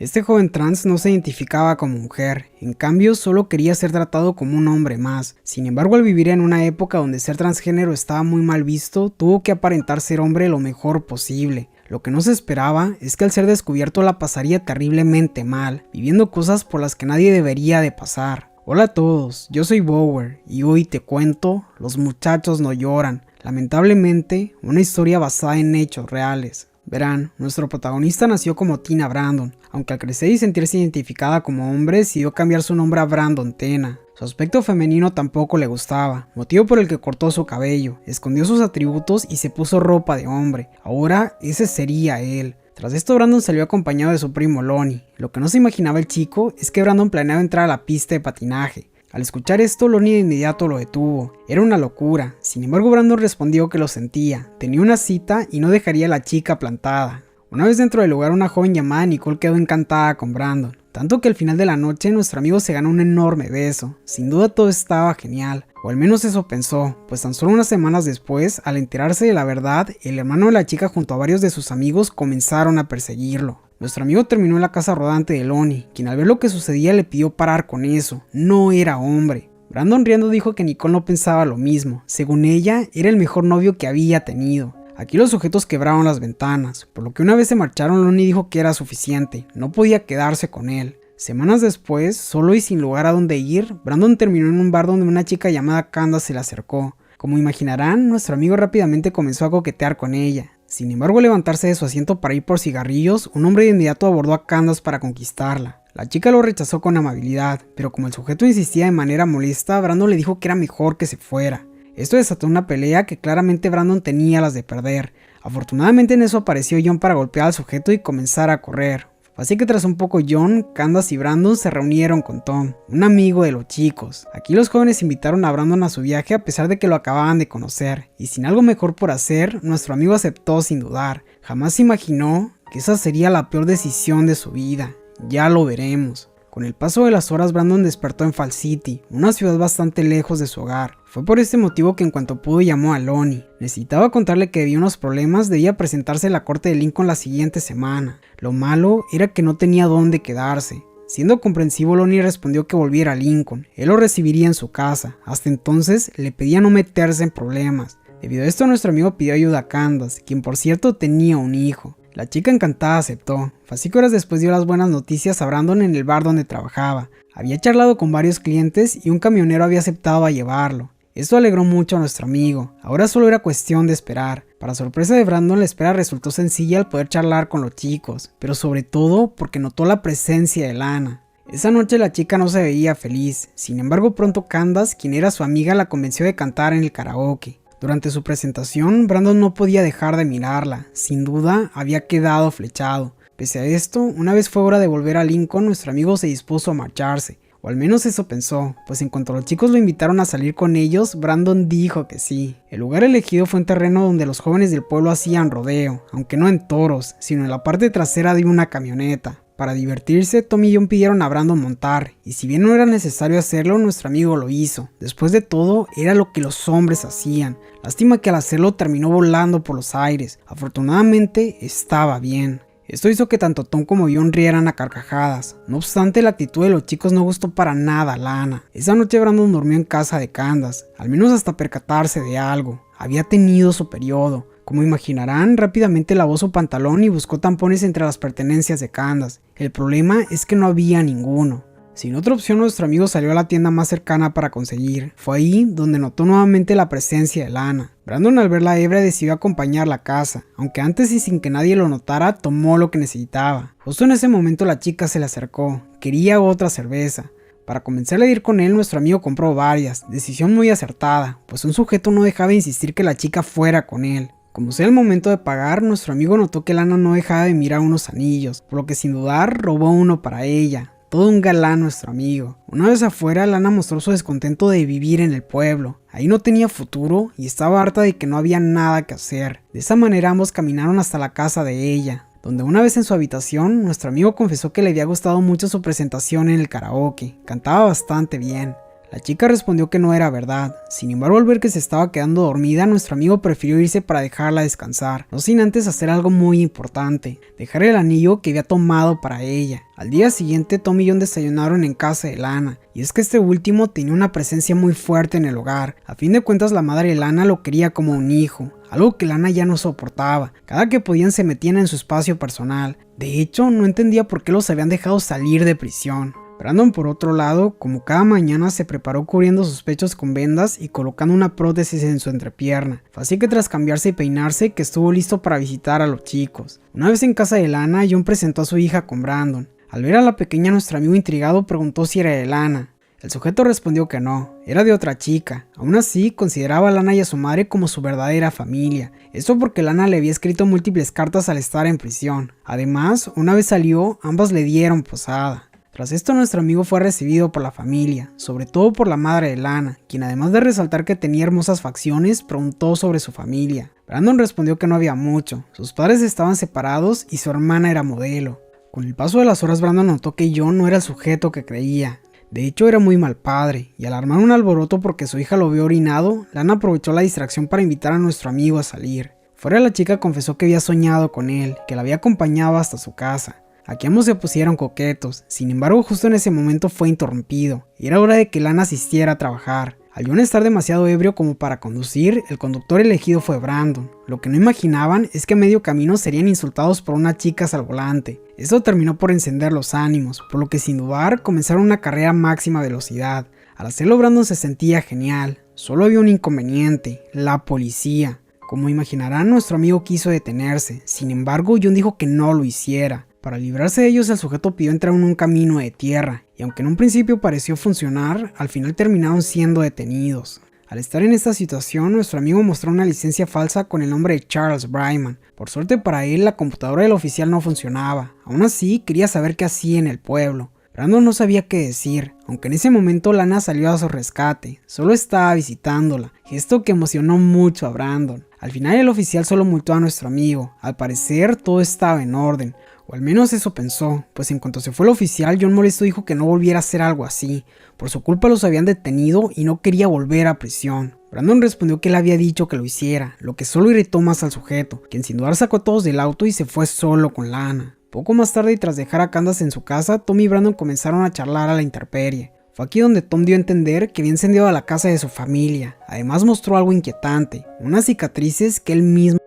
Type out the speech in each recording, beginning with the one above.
Este joven trans no se identificaba como mujer, en cambio solo quería ser tratado como un hombre más. Sin embargo, al vivir en una época donde ser transgénero estaba muy mal visto, tuvo que aparentar ser hombre lo mejor posible. Lo que no se esperaba es que al ser descubierto la pasaría terriblemente mal, viviendo cosas por las que nadie debería de pasar. Hola a todos, yo soy Bower y hoy te cuento Los muchachos no lloran, lamentablemente una historia basada en hechos reales. Verán, nuestro protagonista nació como Tina Brandon, aunque al crecer y sentirse identificada como hombre decidió cambiar su nombre a Brandon Tena. Su aspecto femenino tampoco le gustaba, motivo por el que cortó su cabello, escondió sus atributos y se puso ropa de hombre. Ahora ese sería él. Tras esto Brandon salió acompañado de su primo Lonnie. Lo que no se imaginaba el chico es que Brandon planeaba entrar a la pista de patinaje. Al escuchar esto, Lonnie de inmediato lo detuvo. Era una locura. Sin embargo, Brandon respondió que lo sentía. Tenía una cita y no dejaría a la chica plantada. Una vez dentro del lugar, una joven llamada Nicole quedó encantada con Brandon. Tanto que al final de la noche, nuestro amigo se ganó un enorme beso. Sin duda todo estaba genial. O al menos eso pensó, pues tan solo unas semanas después, al enterarse de la verdad, el hermano de la chica junto a varios de sus amigos comenzaron a perseguirlo. Nuestro amigo terminó en la casa rodante de Lonnie, quien al ver lo que sucedía le pidió parar con eso. No era hombre. Brandon riendo dijo que Nicole no pensaba lo mismo. Según ella, era el mejor novio que había tenido. Aquí los sujetos quebraron las ventanas, por lo que una vez se marcharon, Lonnie dijo que era suficiente, no podía quedarse con él. Semanas después, solo y sin lugar a dónde ir, Brandon terminó en un bar donde una chica llamada Candace se le acercó. Como imaginarán, nuestro amigo rápidamente comenzó a coquetear con ella. Sin embargo, al levantarse de su asiento para ir por cigarrillos, un hombre de inmediato abordó a Candace para conquistarla. La chica lo rechazó con amabilidad, pero como el sujeto insistía de manera molesta, Brandon le dijo que era mejor que se fuera. Esto desató una pelea que claramente Brandon tenía las de perder. Afortunadamente en eso apareció John para golpear al sujeto y comenzar a correr. Así que tras un poco John, Candace y Brandon se reunieron con Tom, un amigo de los chicos. Aquí los jóvenes invitaron a Brandon a su viaje a pesar de que lo acababan de conocer, y sin algo mejor por hacer, nuestro amigo aceptó sin dudar. Jamás se imaginó que esa sería la peor decisión de su vida. Ya lo veremos. Con el paso de las horas, Brandon despertó en Fall City, una ciudad bastante lejos de su hogar. Fue por este motivo que en cuanto pudo llamó a Lonnie. Necesitaba contarle que había unos problemas, debía presentarse en la corte de Lincoln la siguiente semana. Lo malo era que no tenía dónde quedarse. Siendo comprensivo, Lonnie respondió que volviera a Lincoln. Él lo recibiría en su casa. Hasta entonces le pedía no meterse en problemas. Debido a esto, nuestro amigo pidió ayuda a Candace, quien por cierto tenía un hijo. La chica encantada aceptó. Fue así que horas después dio las buenas noticias a Brandon en el bar donde trabajaba. Había charlado con varios clientes y un camionero había aceptado a llevarlo. Esto alegró mucho a nuestro amigo. Ahora solo era cuestión de esperar. Para sorpresa de Brandon, la espera resultó sencilla al poder charlar con los chicos, pero sobre todo porque notó la presencia de Lana. Esa noche la chica no se veía feliz. Sin embargo, pronto Candace, quien era su amiga, la convenció de cantar en el karaoke. Durante su presentación, Brandon no podía dejar de mirarla. Sin duda, había quedado flechado. Pese a esto, una vez fue hora de volver a Lincoln, nuestro amigo se dispuso a marcharse. O al menos eso pensó, pues en cuanto los chicos lo invitaron a salir con ellos, Brandon dijo que sí. El lugar elegido fue un terreno donde los jóvenes del pueblo hacían rodeo, aunque no en toros, sino en la parte trasera de una camioneta. Para divertirse, Tom y John pidieron a Brandon montar, y si bien no era necesario hacerlo, nuestro amigo lo hizo. Después de todo, era lo que los hombres hacían. Lástima que al hacerlo terminó volando por los aires. Afortunadamente, estaba bien. Esto hizo que tanto Tom como John rieran a carcajadas. No obstante, la actitud de los chicos no gustó para nada a Lana. Esa noche Brandon durmió en casa de Candace, al menos hasta percatarse de algo. Había tenido su periodo. Como imaginarán, rápidamente lavó su pantalón y buscó tampones entre las pertenencias de Candace. El problema es que no había ninguno. Sin otra opción, nuestro amigo salió a la tienda más cercana para conseguir. Fue ahí donde notó nuevamente la presencia de Lana. Brandon, al verla ebria, decidió acompañarla a casa, aunque antes y sin que nadie lo notara, tomó lo que necesitaba. Justo en ese momento la chica se le acercó. Quería otra cerveza. Para convencerle de ir con él, nuestro amigo compró varias, decisión muy acertada, pues un sujeto no dejaba de insistir que la chica fuera con él. Como sea el momento de pagar, nuestro amigo notó que Lana no dejaba de mirar unos anillos, por lo que sin dudar robó uno para ella. Todo un galán nuestro amigo. Una vez afuera, Lana mostró su descontento de vivir en el pueblo. Ahí no tenía futuro y estaba harta de que no había nada que hacer. De esa manera ambos caminaron hasta la casa de ella, donde una vez en su habitación, nuestro amigo confesó que le había gustado mucho su presentación en el karaoke. Cantaba bastante bien. La chica respondió que no era verdad. Sin embargo, al ver que se estaba quedando dormida, nuestro amigo prefirió irse para dejarla descansar, no sin antes hacer algo muy importante: dejar el anillo que había tomado para ella. Al día siguiente, Tom y John desayunaron en casa de Lana, y es que este último tenía una presencia muy fuerte en el hogar. A fin de cuentas, la madre de Lana lo quería como un hijo, algo que Lana ya no soportaba. Cada que podían se metían en su espacio personal. De hecho, no entendía por qué los habían dejado salir de prisión. Brandon, por otro lado, como cada mañana, se preparó cubriendo sus pechos con vendas y colocando una prótesis en su entrepierna. Fue así que tras cambiarse y peinarse, que estuvo listo para visitar a los chicos. Una vez en casa de Lana, John presentó a su hija con Brandon. Al ver a la pequeña, nuestro amigo intrigado preguntó si era de Lana. El sujeto respondió que no, era de otra chica. Aún así, consideraba a Lana y a su madre como su verdadera familia. Esto porque Lana le había escrito múltiples cartas al estar en prisión. Además, una vez salió, ambas le dieron posada. Tras esto, nuestro amigo fue recibido por la familia, sobre todo por la madre de Lana, quien además de resaltar que tenía hermosas facciones, preguntó sobre su familia. Brandon respondió que no había mucho, sus padres estaban separados y su hermana era modelo. Con el paso de las horas, Brandon notó que John no era el sujeto que creía. De hecho, era muy mal padre, y al armar un alboroto porque su hija lo vio orinado, Lana aprovechó la distracción para invitar a nuestro amigo a salir. Fuera, la chica confesó que había soñado con él, que la había acompañado hasta su casa. Aquí ambos se pusieron coquetos. Sin embargo, justo en ese momento fue interrumpido. Era hora de que Lana asistiera a trabajar. Al John estar demasiado ebrio como para conducir, el conductor elegido fue Brandon. Lo que no imaginaban es que a medio camino serían insultados por unas chicas al volante. Esto terminó por encender los ánimos, por lo que sin dudar comenzaron una carrera a máxima velocidad. Al hacerlo, Brandon se sentía genial. Solo había un inconveniente: la policía. Como imaginarán, nuestro amigo quiso detenerse. Sin embargo, John dijo que no lo hiciera. Para librarse de ellos, el sujeto pidió entrar en un camino de tierra, y aunque en un principio pareció funcionar, al final terminaron siendo detenidos. Al estar en esta situación, nuestro amigo mostró una licencia falsa con el nombre de Charles Bryman. Por suerte para él, la computadora del oficial no funcionaba. Aún así, quería saber qué hacía en el pueblo. Brandon no sabía qué decir, aunque en ese momento Lana salió a su rescate. Solo estaba visitándola, gesto que emocionó mucho a Brandon. Al final, el oficial solo multó a nuestro amigo. Al parecer, todo estaba en orden. O al menos eso pensó, pues en cuanto se fue el oficial, John molesto dijo que no volviera a hacer algo así. Por su culpa los habían detenido y no quería volver a prisión. Brandon respondió que él había dicho que lo hiciera, lo que solo irritó más al sujeto, quien sin dudar sacó a todos del auto y se fue solo con Lana. Poco más tarde, y tras dejar a Candace en su casa, Tom y Brandon comenzaron a charlar a la intemperie. Fue aquí donde Tom dio a entender que había incendiado la casa de su familia. Además mostró algo inquietante, unas cicatrices que él mismo.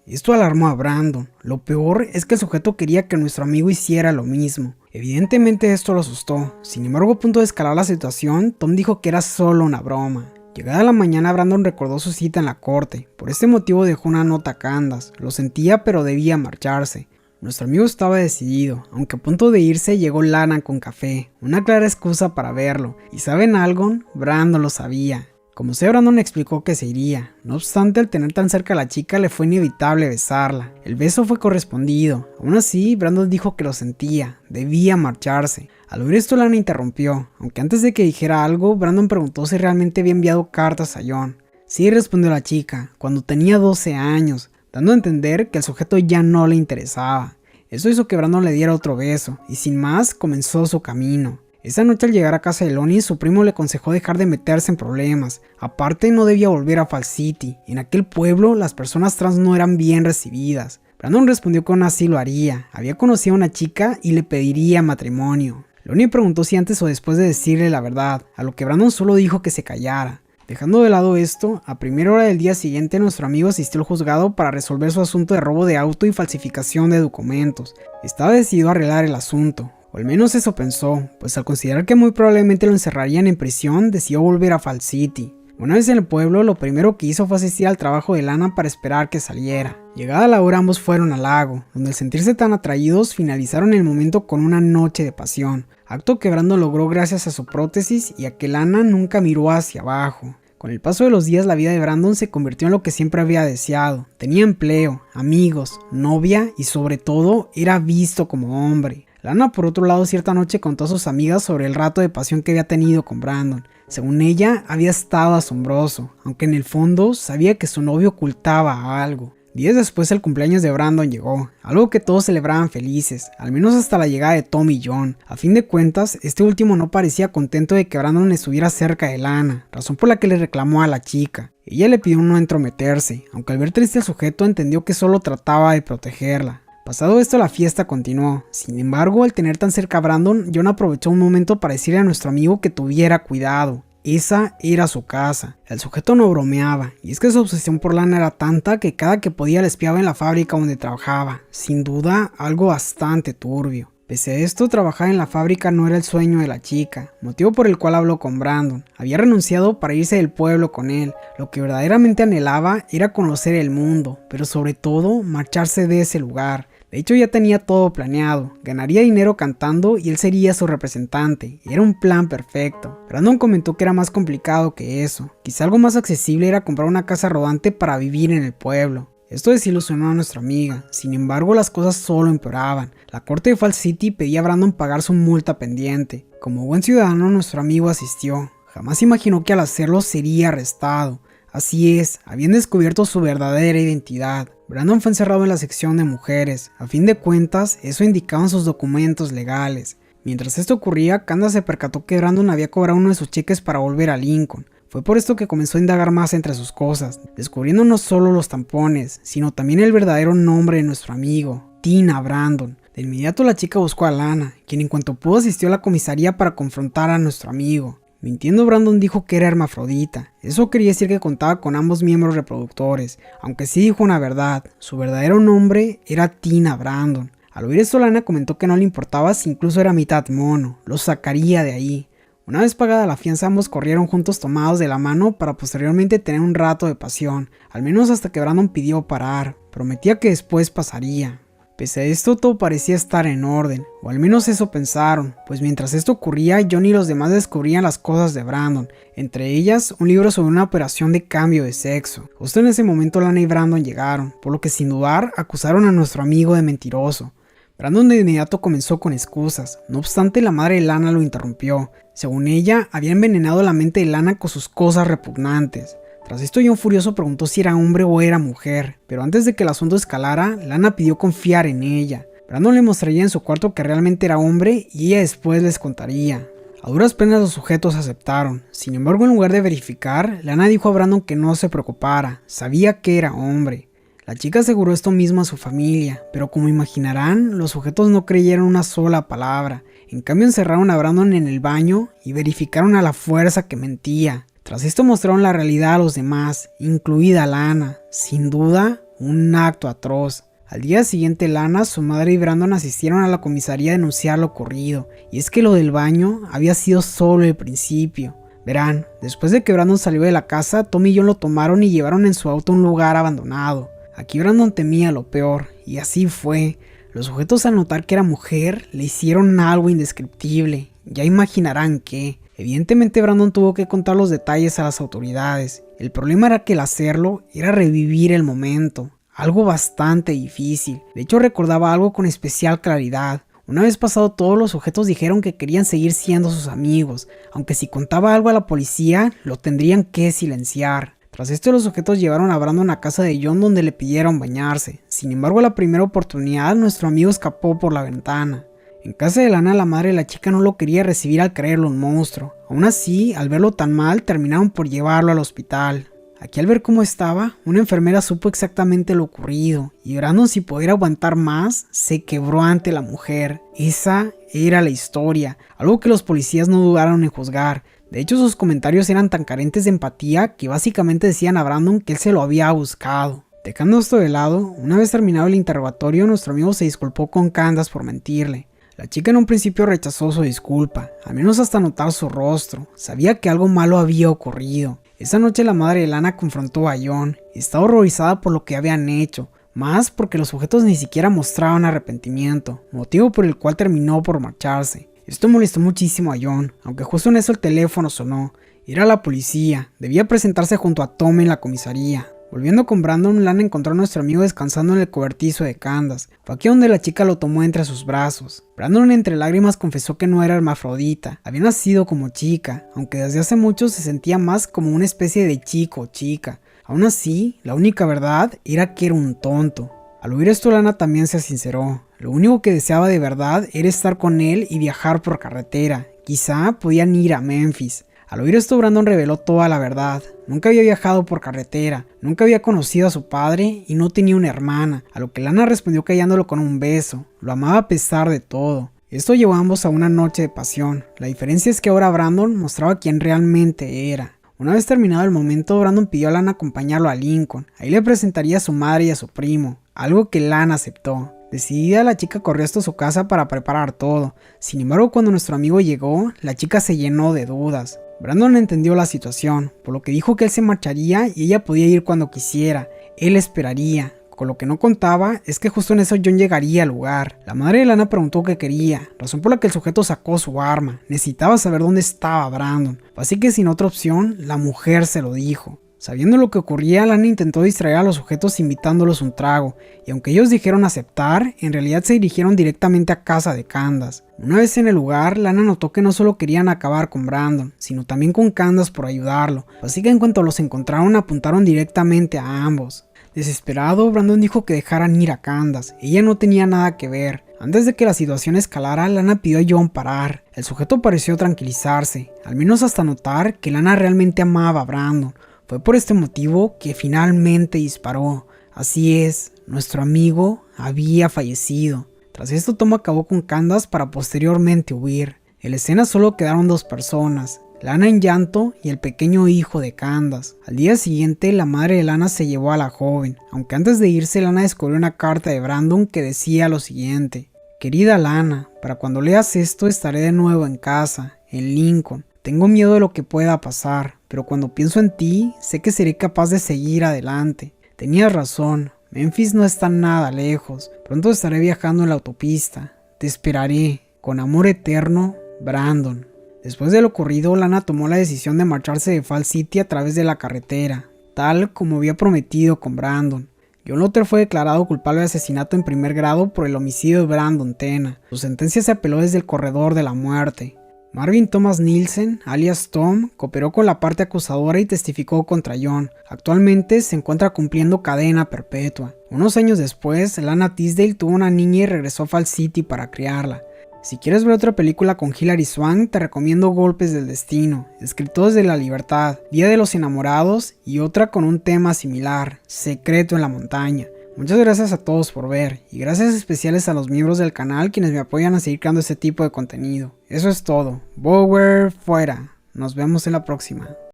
Esto alarmó a Brandon. Lo peor es que el sujeto quería que nuestro amigo hiciera lo mismo. Evidentemente esto lo asustó. Sin embargo, a punto de escalar la situación, Tom dijo que era solo una broma. Llegada la mañana, Brandon recordó su cita en la corte. Por este motivo dejó una nota a Candace. Lo sentía, pero debía marcharse. Nuestro amigo estaba decidido, aunque a punto de irse llegó Lana con café, una clara excusa para verlo. ¿Y saben algo? Brandon lo sabía. Como sea, Brandon explicó que se iría. No obstante, al tener tan cerca a la chica, le fue inevitable besarla. El beso fue correspondido. Aún así, Brandon dijo que lo sentía, debía marcharse. Al oír esto, Lana interrumpió. Aunque antes de que dijera algo, Brandon preguntó si realmente había enviado cartas a John. Sí, respondió la chica, cuando tenía 12 años, dando a entender que el sujeto ya no le interesaba. Eso hizo que Brandon le diera otro beso, y sin más, comenzó su camino. Esa noche, al llegar a casa de Lonnie, su primo le aconsejó dejar de meterse en problemas. Aparte, no debía volver a Fall City. En aquel pueblo, las personas trans no eran bien recibidas. Brandon respondió que aún así lo haría. Había conocido a una chica y le pediría matrimonio. Lonnie preguntó si antes o después de decirle la verdad, a lo que Brandon solo dijo que se callara. Dejando de lado esto, a primera hora del día siguiente, nuestro amigo asistió al juzgado para resolver su asunto de robo de auto y falsificación de documentos. Estaba decidido a arreglar el asunto. O al menos eso pensó, pues al considerar que muy probablemente lo encerrarían en prisión, decidió volver a Fall City. Una vez en el pueblo, lo primero que hizo fue asistir al trabajo de Lana para esperar que saliera. Llegada la hora, ambos fueron al lago, donde al sentirse tan atraídos, finalizaron el momento con una noche de pasión, acto que Brandon logró gracias a su prótesis y a que Lana nunca miró hacia abajo. Con el paso de los días, la vida de Brandon se convirtió en lo que siempre había deseado. Tenía empleo, amigos, novia y sobre todo, era visto como hombre. Lana, por otro lado, cierta noche contó a sus amigas sobre el rato de pasión que había tenido con Brandon. Según ella, había estado asombroso, aunque en el fondo sabía que su novio ocultaba algo. Días después el cumpleaños de Brandon llegó, algo que todos celebraban felices, al menos hasta la llegada de Tom y John. A fin de cuentas, este último no parecía contento de que Brandon estuviera cerca de Lana, razón por la que le reclamó a la chica. Ella le pidió no entrometerse, aunque al ver triste al sujeto entendió que solo trataba de protegerla. Pasado esto, la fiesta continuó. Sin embargo, al tener tan cerca a Brandon, John aprovechó un momento para decirle a nuestro amigo que tuviera cuidado. Esa era su casa. El sujeto no bromeaba, y es que su obsesión por Lana era tanta que cada que podía la espiaba en la fábrica donde trabajaba. Sin duda, algo bastante turbio. Pese a esto, trabajar en la fábrica no era el sueño de la chica, motivo por el cual habló con Brandon. Había renunciado para irse del pueblo con él. Lo que verdaderamente anhelaba era conocer el mundo, pero sobre todo, marcharse de ese lugar. De hecho, ya tenía todo planeado, ganaría dinero cantando y él sería su representante, era un plan perfecto. Brandon comentó que era más complicado que eso, quizá algo más accesible era comprar una casa rodante para vivir en el pueblo. Esto desilusionó a nuestra amiga, sin embargo las cosas solo empeoraban. La corte de Fall City pedía a Brandon pagar su multa pendiente. Como buen ciudadano nuestro amigo asistió, jamás imaginó que al hacerlo sería arrestado. Así es, habían descubierto su verdadera identidad. Brandon fue encerrado en la sección de mujeres. A fin de cuentas, eso indicaban sus documentos legales. Mientras esto ocurría, Candace se percató que Brandon había cobrado uno de sus cheques para volver a Lincoln. Fue por esto que comenzó a indagar más entre sus cosas, descubriendo no solo los tampones, sino también el verdadero nombre de nuestro amigo, Tina Brandon. De inmediato la chica buscó a Lana, quien en cuanto pudo asistió a la comisaría para confrontar a nuestro amigo. Mintiendo, Brandon dijo que era hermafrodita. Eso quería decir que contaba con ambos miembros reproductores, aunque sí dijo una verdad, su verdadero nombre era Tina Brandon. Al oír esto, Lana comentó que no le importaba si incluso era mitad mono, lo sacaría de ahí. Una vez pagada la fianza, ambos corrieron juntos tomados de la mano para posteriormente tener un rato de pasión, al menos hasta que Brandon pidió parar. Prometía que después pasaría. Pese a esto, todo parecía estar en orden, o al menos eso pensaron, pues mientras esto ocurría, John y los demás descubrían las cosas de Brandon, entre ellas un libro sobre una operación de cambio de sexo. Justo en ese momento Lana y Brandon llegaron, por lo que sin dudar acusaron a nuestro amigo de mentiroso. Brandon de inmediato comenzó con excusas, no obstante la madre de Lana lo interrumpió. Según ella, había envenenado la mente de Lana con sus cosas repugnantes. Tras esto, John furioso preguntó si era hombre o era mujer, pero antes de que el asunto escalara, Lana pidió confiar en ella. Brandon le mostraría en su cuarto que realmente era hombre y ella después les contaría. A duras penas los sujetos aceptaron. Sin embargo, en lugar de verificar, Lana dijo a Brandon que no se preocupara, sabía que era hombre. La chica aseguró esto mismo a su familia, pero como imaginarán, los sujetos no creyeron una sola palabra. En cambio, encerraron a Brandon en el baño y verificaron a la fuerza que mentía. Tras esto mostraron la realidad a los demás, incluida Lana. Sin duda, un acto atroz. Al día siguiente, Lana, su madre y Brandon asistieron a la comisaría a denunciar lo ocurrido. Y es que lo del baño había sido solo el principio. Verán, después de que Brandon salió de la casa, Tom y John lo tomaron y llevaron en su auto a un lugar abandonado. Aquí Brandon temía lo peor, y así fue. Los sujetos, al notar que era mujer, le hicieron algo indescriptible. Ya imaginarán qué. Evidentemente Brandon tuvo que contar los detalles a las autoridades. El problema era que el hacerlo era revivir el momento, algo bastante difícil. De hecho recordaba algo con especial claridad. Una vez pasado todo, los sujetos dijeron que querían seguir siendo sus amigos, aunque si contaba algo a la policía, lo tendrían que silenciar. Tras esto, los sujetos llevaron a Brandon a casa de John donde le pidieron bañarse. Sin embargo, a la primera oportunidad, nuestro amigo escapó por la ventana. En casa de Lana, la madre de la chica no lo quería recibir al creerlo un monstruo. Aún así, al verlo tan mal, terminaron por llevarlo al hospital. Aquí, al ver cómo estaba, una enfermera supo exactamente lo ocurrido, y Brandon, sin poder aguantar más, se quebró ante la mujer. Esa era la historia, algo que los policías no dudaron en juzgar. De hecho, sus comentarios eran tan carentes de empatía que básicamente decían a Brandon que él se lo había buscado. Dejando esto de lado, una vez terminado el interrogatorio, nuestro amigo se disculpó con Candace por mentirle. La chica en un principio rechazó su disculpa, al menos hasta notar su rostro. Sabía que algo malo había ocurrido. Esa noche la madre de Lana confrontó a John y estaba horrorizada por lo que habían hecho, más porque los sujetos ni siquiera mostraban arrepentimiento, motivo por el cual terminó por marcharse. Esto molestó muchísimo a John, aunque justo en eso el teléfono sonó. Era la policía, debía presentarse junto a Tom en la comisaría. Volviendo con Brandon, Lana encontró a nuestro amigo descansando en el cobertizo de Candace. Fue aquí donde la chica lo tomó entre sus brazos. Brandon, entre lágrimas, confesó que no era hermafrodita, había nacido como chica, aunque desde hace mucho se sentía más como una especie de chico o chica. Aún así, la única verdad era que era un tonto. Al oír esto, Lana también se sinceró. Lo único que deseaba de verdad era estar con él y viajar por carretera. Quizá podían ir a Memphis. Al oír esto, Brandon reveló toda la verdad. Nunca había viajado por carretera, nunca había conocido a su padre y no tenía una hermana, a lo que Lana respondió callándolo con un beso. Lo amaba a pesar de todo. Esto llevó a ambos a una noche de pasión. La diferencia es que ahora Brandon mostraba quién realmente era. Una vez terminado el momento, Brandon pidió a Lana acompañarlo a Lincoln. Ahí le presentaría a su madre y a su primo, algo que Lana aceptó. Decidida, la chica corrió hasta su casa para preparar todo. Sin embargo, cuando nuestro amigo llegó, la chica se llenó de dudas. Brandon entendió la situación, por lo que dijo que él se marcharía y ella podía ir cuando quisiera. Él esperaría. Con lo que no contaba es que justo en eso John llegaría al lugar. La madre de Lana preguntó qué quería, razón por la que el sujeto sacó su arma. Necesitaba saber dónde estaba Brandon. Así que sin otra opción, la mujer se lo dijo. Sabiendo lo que ocurría, Lana intentó distraer a los sujetos invitándolos un trago, y aunque ellos dijeron aceptar, en realidad se dirigieron directamente a casa de Candace. Una vez en el lugar, Lana notó que no solo querían acabar con Brandon, sino también con Candace por ayudarlo, así que en cuanto los encontraron apuntaron directamente a ambos. Desesperado, Brandon dijo que dejaran ir a Candace, ella no tenía nada que ver. Antes de que la situación escalara, Lana pidió a John parar. El sujeto pareció tranquilizarse, al menos hasta notar que Lana realmente amaba a Brandon. Fue por este motivo que finalmente disparó. Así es, nuestro amigo había fallecido. Tras esto, Tom acabó con Candace para posteriormente huir. En la escena solo quedaron dos personas, Lana en llanto y el pequeño hijo de Candace. Al día siguiente, la madre de Lana se llevó a la joven, aunque antes de irse, Lana descubrió una carta de Brandon que decía lo siguiente: querida Lana, para cuando leas esto estaré de nuevo en casa, en Lincoln. Tengo miedo de lo que pueda pasar, pero cuando pienso en ti, sé que seré capaz de seguir adelante. Tenías razón, Memphis no está nada lejos. Pronto estaré viajando en la autopista. Te esperaré. Con amor eterno, Brandon. Después de lo ocurrido, Lana tomó la decisión de marcharse de Fall City a través de la carretera, tal como había prometido con Brandon. John Luther fue declarado culpable de asesinato en primer grado por el homicidio de Brandon Tena. Su sentencia se apeló desde el corredor de la muerte. Marvin Thomas Nielsen, alias Tom, cooperó con la parte acusadora y testificó contra John. Actualmente se encuentra cumpliendo cadena perpetua. Unos años después, Lana Tisdale tuvo una niña y regresó a Fall City para criarla. Si quieres ver otra película con Hilary Swank, te recomiendo Golpes del Destino, Escritos de la Libertad, Día de los Enamorados y otra con un tema similar, Secreto en la Montaña. Muchas gracias a todos por ver, y gracias especiales a los miembros del canal quienes me apoyan a seguir creando este tipo de contenido. Eso es todo. Bower fuera. Nos vemos en la próxima.